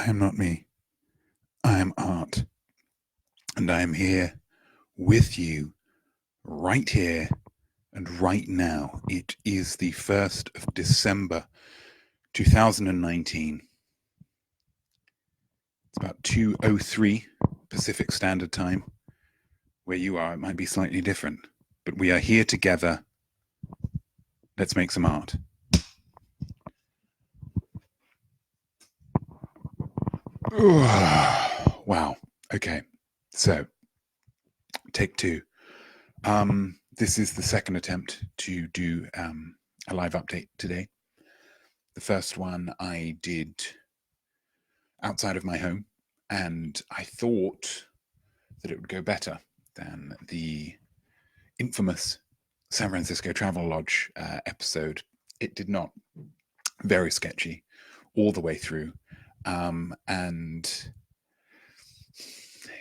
I am not me. I am art. And I am here with you right here and right now. It is the 1st of December 2019. It's about 2:03 Pacific Standard Time. Where you are, it might be slightly different, but we are here together. Let's make some art. Wow. Okay. So, take two. This is the second attempt to do a live update today. The first one I did outside of my home, and I thought that it would go better than the infamous San Francisco Travel Lodge episode. It did not. Very sketchy all the way through. And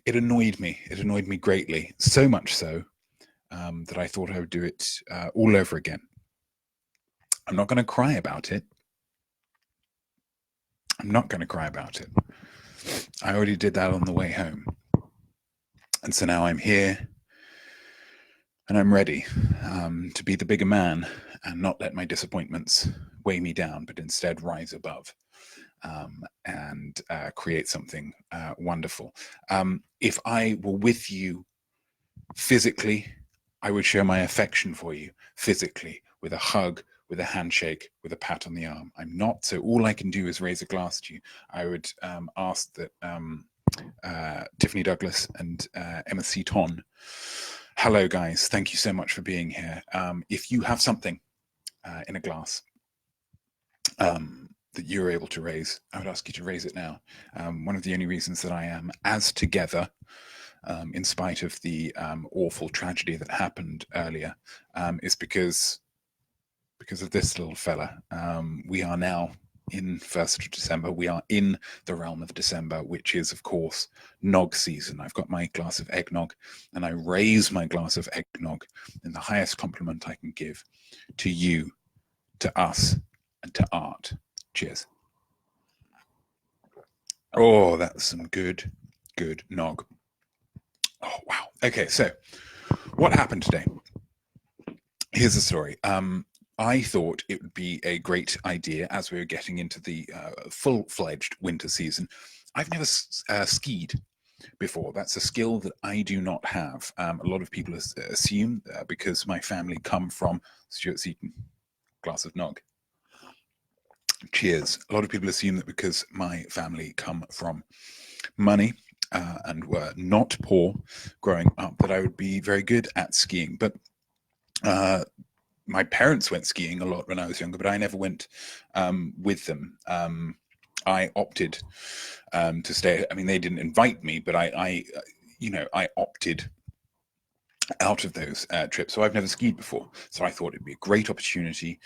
it annoyed me. It annoyed me greatly, so much so that I thought I would do it all over again. I'm not going to cry about it. I'm not going to cry about it. I already did that on the way home. And so now I'm here and I'm ready to be the bigger man and not let my disappointments weigh me down, but instead rise above and create something wonderful. If I were with you physically, I would show my affection for you physically, with a hug, with a handshake, with a pat on the arm. I'm not, so all I can do is raise a glass to you. I would ask that Tiffany Douglas and Emma Seaton, hello guys, thank you so much for being here. If you have something in a glass that you're able to raise, I would ask you to raise it now. One of the only reasons that I am as together, in spite of the awful tragedy that happened earlier, is because of this little fella. We are now in 1st of December. We are in the realm of December, which is, of course, nog season. I've got my glass of eggnog, and I raise my glass of eggnog in the highest compliment I can give to you, to us, and to art. Cheers. Oh, that's some good nog. Oh, wow. Okay, so what happened today? Here's the story. I thought it would be a great idea as we were getting into the full-fledged winter season. I've never skied before. That's a skill that I do not have. A lot of people assume because my family come from Stuart Seaton, glass of nog. Cheers. A lot of people assume that because my family come from money and were not poor growing up, that I would be very good at skiing. But my parents went skiing a lot when I was younger, but I never went with them. I opted to stay. I mean, they didn't invite me, but I opted out of those trips. So I've never skied before. So I thought it'd be a great opportunity.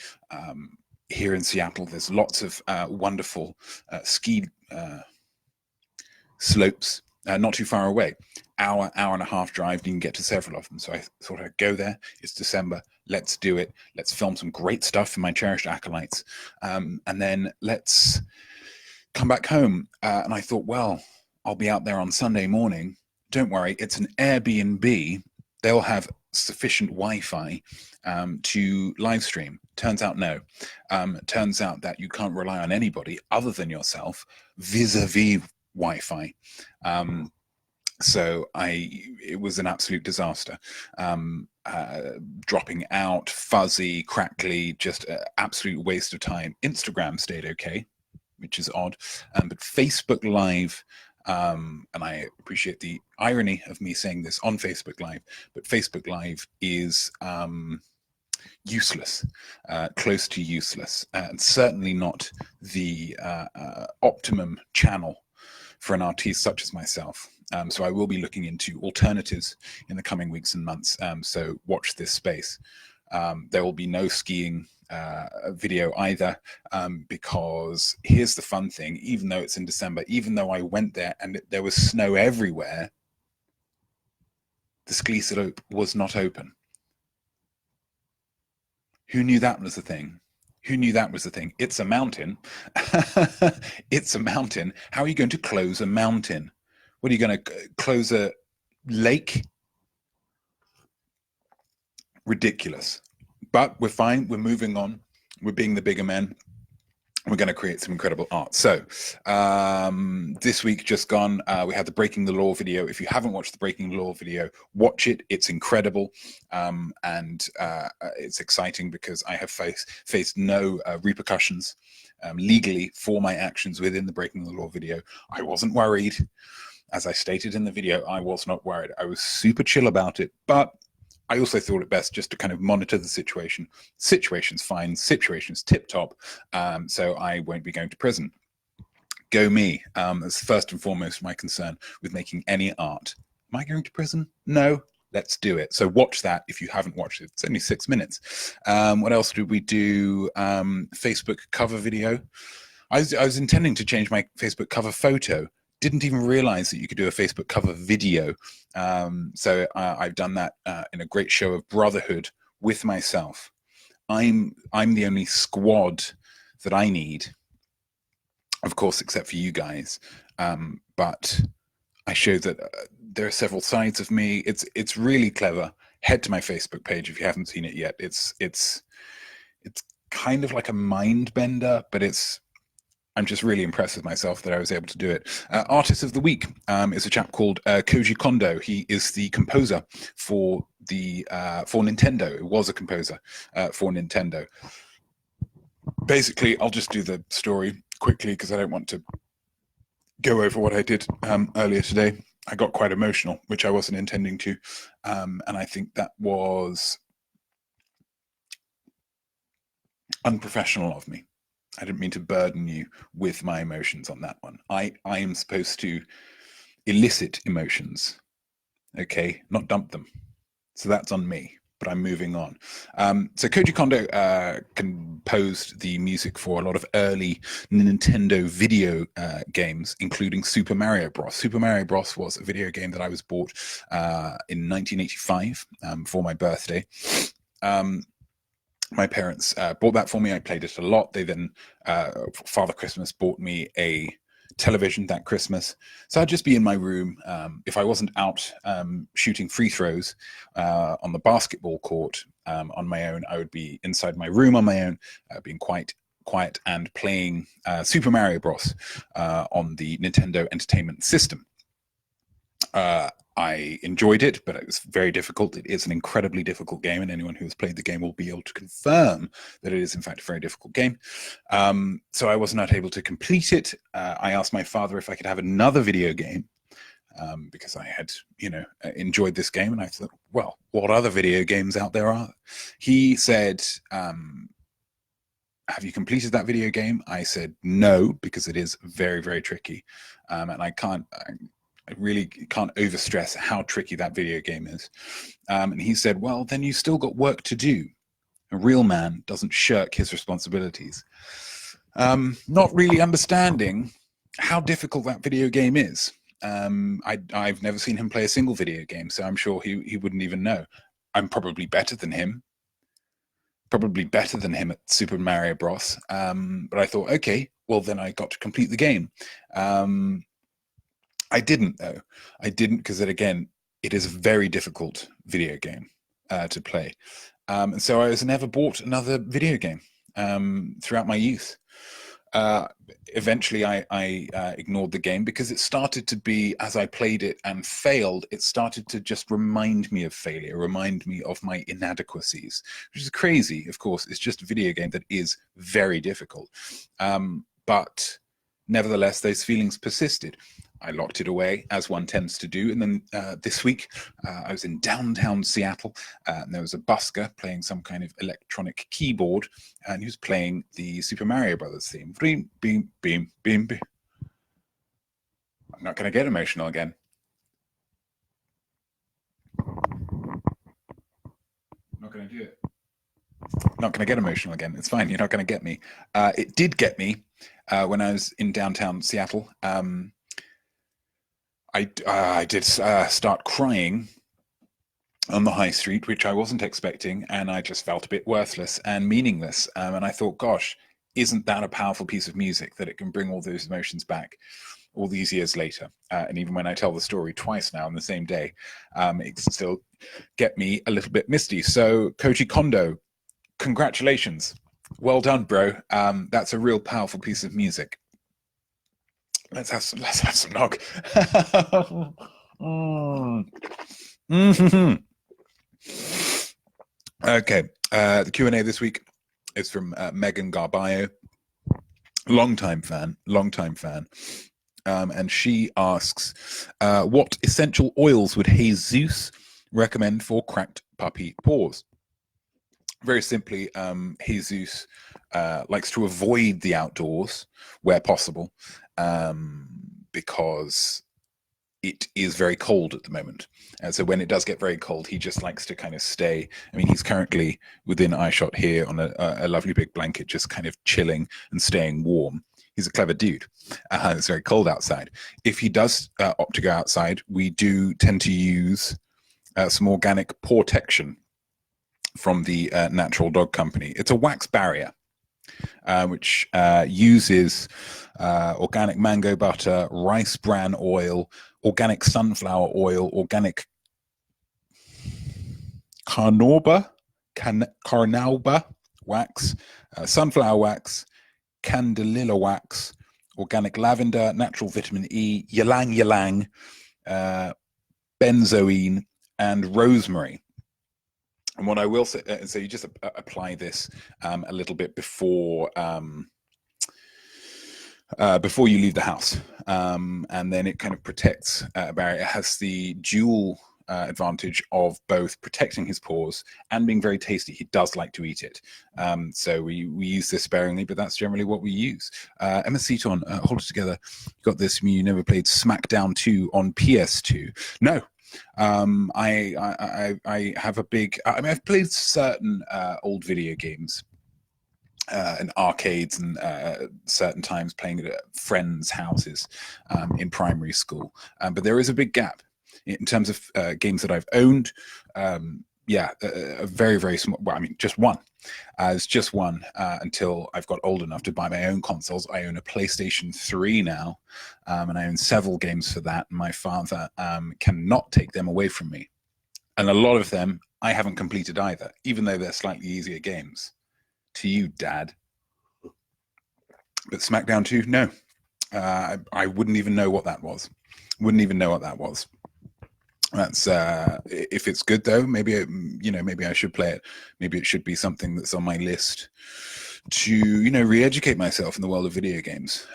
Here in Seattle, there's lots of wonderful ski slopes not too far away. Hour and a half drive, and you can get to several of them. So I thought I'd go there. It's December. Let's do it. Let's film some great stuff for my cherished acolytes. And then let's come back home. And I thought, well, I'll be out there on Sunday morning. Don't worry, it's an Airbnb. They'll have sufficient Wi-Fi to live stream. Turns out no. Turns out that you can't rely on anybody other than yourself vis-a-vis Wi-Fi. So it was an absolute disaster. Dropping out, fuzzy, crackly, just an absolute waste of time. Instagram stayed okay, which is odd. But Facebook Live, and I appreciate the irony of me saying this on Facebook Live, but Facebook Live is useless, close to useless, and certainly not the optimum channel for an artiste such as myself. So I will be looking into alternatives in the coming weeks and months. So watch this space. There will be no skiing video either, because here's the fun thing. Even though it's in December, even though I went there and there was snow everywhere, the ski slope was not open. Who knew that was a thing? Who knew that was the thing? It's a mountain. It's a mountain. How are you going to close a mountain? What are you going to close a lake? Ridiculous. But we're fine. We're moving on. We're being the bigger men. We're going to create some incredible art. So this week just gone, we had the Breaking the Law video. If you haven't watched the Breaking the Law video, watch it. It's incredible. And it's exciting because I have faced no repercussions legally for my actions within the Breaking the Law video. I wasn't worried. As I stated in the video, I was not worried. I was super chill about it, but I also thought it best just to kind of monitor the situation. Situation's fine, situation's tip-top, so I won't be going to prison. Go me. That's first and foremost my concern with making any art. Am I going to prison? No. Let's do it. So watch that if you haven't watched it. It's only 6 minutes. What else did we do? Facebook cover video. I was intending to change my Facebook cover photo. Didn't even realize that you could do a Facebook cover video. So I've done that in a great show of brotherhood with myself. I'm the only squad that I need, of course, except for you guys. But I show that there are several sides of me. It's really clever. Head to my Facebook page if you haven't seen it yet. It's kind of like a mind bender, but I'm just really impressed with myself that I was able to do it. Artist of the Week is a chap called Koji Kondo. He is the composer for Nintendo. It was a composer for Nintendo. Basically, I'll just do the story quickly because I don't want to go over what I did earlier today. I got quite emotional, which I wasn't intending to. And I think that was unprofessional of me. I didn't mean to burden you with my emotions on that one. I am supposed to elicit emotions, okay, not dump them. So that's on me, but I'm moving on. So Koji Kondo composed the music for a lot of early Nintendo video games, including Super Mario Bros. Super Mario Bros. Was a video game that I was bought in 1985 for my birthday. My parents bought that for me. I played it a lot. They then, Father Christmas, bought me a television that Christmas. So I'd just be in my room. If I wasn't out shooting free throws on the basketball court on my own, I would be inside my room on my own, being quite quiet and playing Super Mario Bros. On the Nintendo Entertainment System. I enjoyed it, but it was very difficult. It is an incredibly difficult game, and anyone who has played the game will be able to confirm that it is, in fact, a very difficult game. So I was not able to complete it. I asked my father if I could have another video game because I had, enjoyed this game, and I thought, well, what other video games out there are? He said, have you completed that video game? I said no, because it is very, very tricky, and I really can't overstress how tricky that video game is. And he said, well, then you still got work to do. A real man doesn't shirk his responsibilities. Not really understanding how difficult that video game is. I've never seen him play a single video game, so I'm sure he wouldn't even know. I'm probably better than him. At Super Mario Bros. But I thought, okay, well, then I got to complete the game. I didn't, though. I didn't because, again, it is a very difficult video game to play. And so I was never bought another video game throughout my youth. Eventually, I ignored the game because it started to be, as I played it and failed, it started to just remind me of failure, remind me of my inadequacies, which is crazy, of course. It's just a video game that is very difficult. But nevertheless, those feelings persisted. I locked it away, as one tends to do. And then this week, I was in downtown Seattle, and there was a busker playing some kind of electronic keyboard, and he was playing the Super Mario Brothers theme. Beam, beam, beam, beam, beam. I'm not going to get emotional again. Not going to do it. Not going to get emotional again. It's fine. You're not going to get me. It did get me when I was in downtown Seattle. I did start crying on the high street, which I wasn't expecting, and I just felt a bit worthless and meaningless. And I thought, gosh, isn't that a powerful piece of music that it can bring all those emotions back all these years later? And even when I tell the story twice now on the same day, it can still get me a little bit misty. So Koji Kondo, congratulations. Well done, bro. That's a real powerful piece of music. Let's have some nog. Mm-hmm. Okay, the Q&A this week is from Megan Garbayo, longtime fan, and she asks, what essential oils would Jesus recommend for cracked puppy paws? Very simply, Jesus likes to avoid the outdoors where possible, because it is very cold at the moment. And so when it does get very cold, he just likes to kind of stay. I mean, he's currently within eyeshot here on a lovely big blanket, just kind of chilling and staying warm. He's a clever dude. It's very cold outside. If he does opt to go outside, we do tend to use some organic Pawtection from the Natural Dog Company. It's a wax barrier, which uses organic mango butter, rice bran oil, organic sunflower oil, organic carnauba wax, sunflower wax, candelilla wax, organic lavender, natural vitamin E, ylang ylang, benzoin, and rosemary. And what I will say, so you just apply this a little bit before you leave the house, and then it kind of protects Barry. It has the dual advantage of both protecting his paws and being very tasty. He does like to eat it, so we use this sparingly, but that's generally what we use. Emma Seaton, hold it together. Got this from you. Never played SmackDown 2 on PS2? No. I have a big. I mean, I've played certain old video games in arcades and certain times playing at friends' houses in primary school. But there is a big gap in terms of games that I've owned. Yeah, a very, very small. Well, I mean, just one. It's just one until I've got old enough to buy my own consoles. I own a PlayStation 3 now, and I own several games for that. My father cannot take them away from me. And a lot of them I haven't completed either, even though they're slightly easier games. To you, Dad. But SmackDown 2, no. I wouldn't even know what that was. That's if it's good though, maybe maybe I should play it. Maybe it should be something that's on my list to re-educate myself in the world of video games.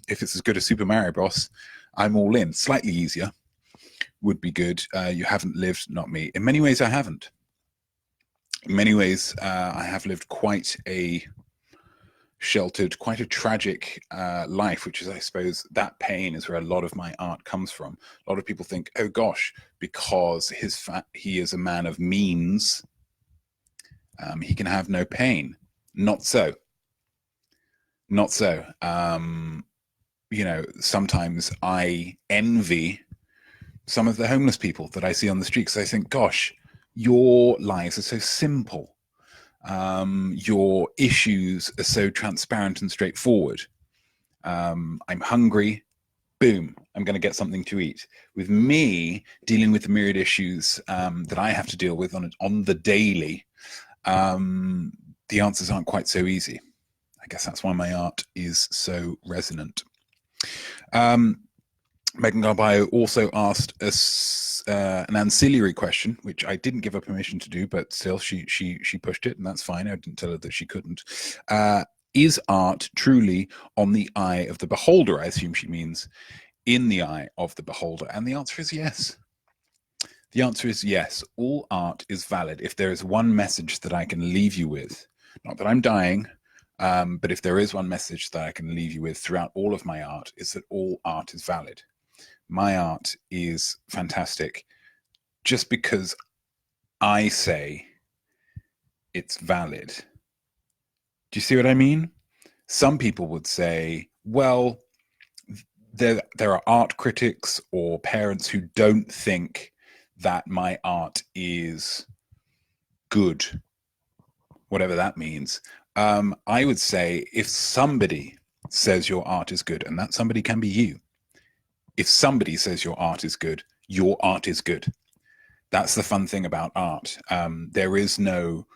If it's as good as Super Mario Bros, I'm all in. Slightly easier would be good. You haven't lived, not me. In many ways, I haven't. In many ways, I have lived quite a sheltered, quite a tragic life, which is, I suppose, that pain is where a lot of my art comes from. A lot of people think, oh gosh, because he is a man of means, he can have no pain. Not so. Sometimes I envy some of the homeless people that I see on the street, because I think, gosh, your lives are so simple. Your issues are so transparent and straightforward. I'm hungry, boom, I'm going to get something to eat. With me dealing with the myriad issues that I have to deal with on the daily, the answers aren't quite so easy. I guess that's why my art is so resonant. Megan Garbayo also asked us an ancillary question, which I didn't give her permission to do, but still she pushed it, and that's fine. I didn't tell her that she couldn't. Is art truly on the eye of the beholder? I assume she means in the eye of the beholder. And the answer is yes. The answer is yes. All art is valid. If there is one message that I can leave you with, not that I'm dying, but if there is one message that I can leave you with throughout all of my art, is that all art is valid. My art is fantastic just because I say it's valid. Do you see what I mean? Some people would say, well, there are art critics or parents who don't think that my art is good, whatever that means. I would say if somebody says your art is good, and that somebody can be you, if somebody says your art is good, your art is good. That's the fun thing about art. There is no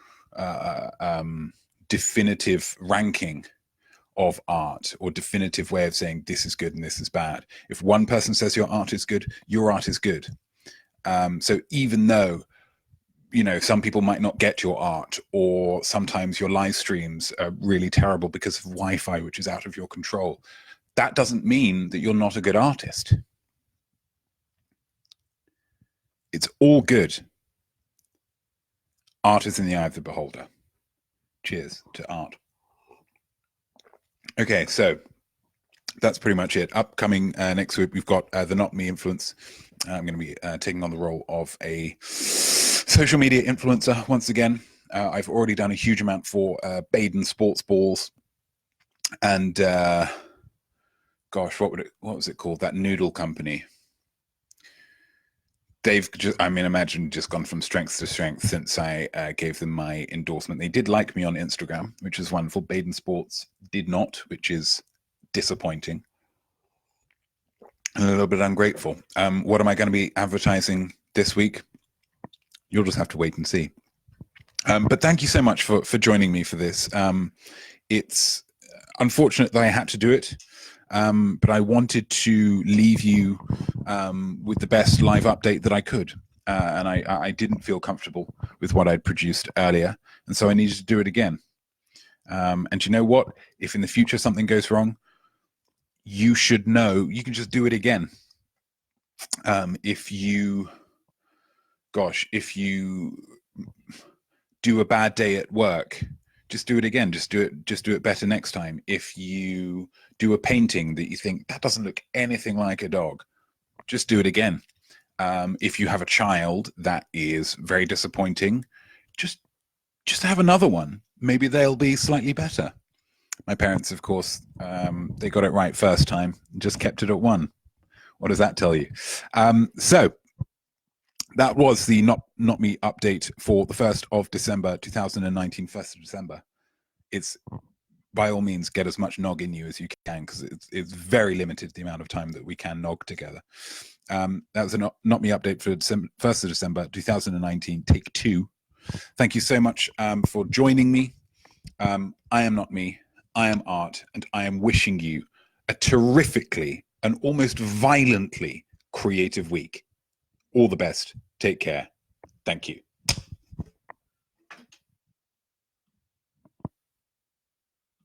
definitive ranking of art or definitive way of saying this is good and this is bad. If one person says your art is good, your art is good. So even though, you know, some people might not get your art, or sometimes your live streams are really terrible because of Wi-Fi, which is out of your control, that doesn't mean that you're not a good artist. It's all good. Art is in the eye of the beholder. Cheers to art. Okay, so that's pretty much it. Upcoming next week, we've got the Notme influence. I'm going to be taking on the role of a social media influencer once again. I've already done a huge amount for Baden Sports Balls, and gosh, what was it called? That noodle company. They've just, I mean, imagine just gone from strength to strength since I gave them my endorsement. They did like me on Instagram, which is wonderful. Baden Sports did not, which is disappointing. And a little bit ungrateful. What am I going to be advertising this week? You'll just have to wait and see. But thank you so much for joining me for this. It's unfortunate that I had to do it, but I wanted to leave you with the best live update that I could. And I didn't feel comfortable with what I'd produced earlier, and so I needed to do it again. And you know what? If in the future something goes wrong, you should know you can just do it again. If you do a bad day at work, just do it again. Just do it better next time. If you do a painting that you think that doesn't look anything like a dog, just do it again. If you have a child that is very disappointing, just have another one. Maybe they'll be slightly better. My parents, of course, they got it right first time, just kept it at 1. What does that tell you? So that was the Notme update for the 1st of December, 2019, 1st of December. It's, by all means, get as much nog in you as you can, because it's very limited the amount of time that we can nog together. That was a Notme update for 1st of December, 2019, take 2. Thank you so much for joining me. I am Notme. I am art, and I am wishing you a terrifically and almost violently creative week. All the best. Take care. Thank you.